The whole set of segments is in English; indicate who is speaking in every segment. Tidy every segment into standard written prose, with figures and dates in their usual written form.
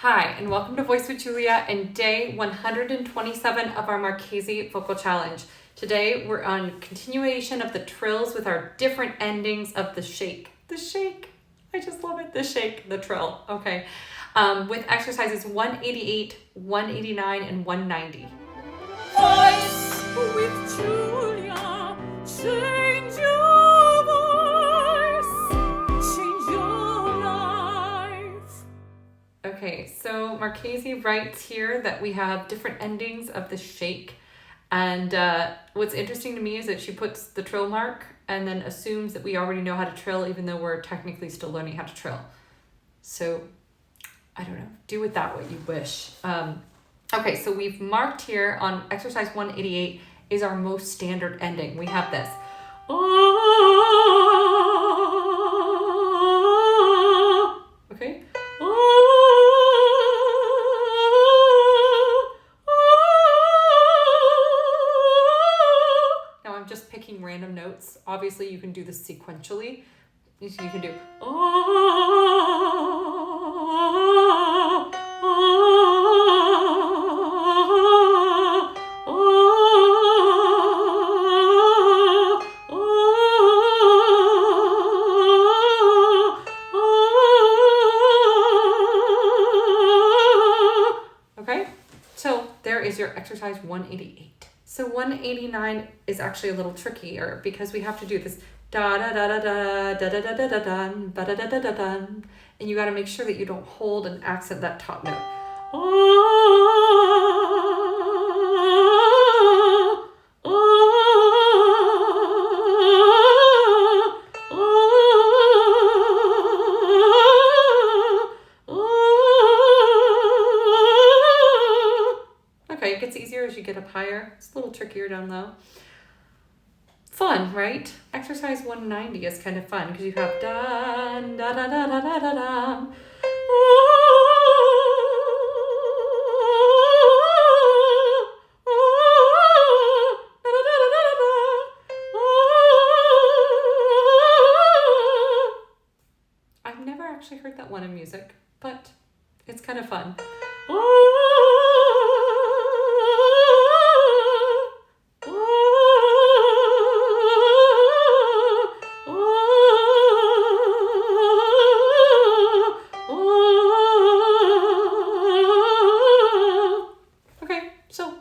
Speaker 1: Hi, and welcome to Voice with Julia and day 127 of our Marchesi Vocal Challenge. Today we're on continuation of the trills with our different endings of the shake. The shake. I just love it. The shake, the trill. Okay. With exercises 188, 189, and 190.
Speaker 2: Voice with Julia. Change your voice. Change your life.
Speaker 1: Okay, so Marchesi writes here that we have different endings of the shake. And what's interesting to me is that she puts the trill mark and then assumes that we already know how to trill, even though we're technically still learning how to trill. So, I don't know, do with that what you wish. Okay, so we've marked here on exercise 188 is our most standard ending. We have this. Okay. Now I'm just picking random notes. Obviously you can do this sequentially. You can do okay? So there is your exercise 188. So 189 is actually a little trickier because we have to do this da da da da da da da da da da da da da da da da, and you got to make sure that you don't hold and accent that top note. Okay, it gets easier as you get up higher. It's a little trickier down low. Fun, right? Exercise 190 is kind of fun because you have da da da da da da da da. I've never actually heard that one in music, but it's kind of fun. Okay, so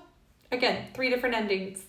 Speaker 1: again, 3 different endings.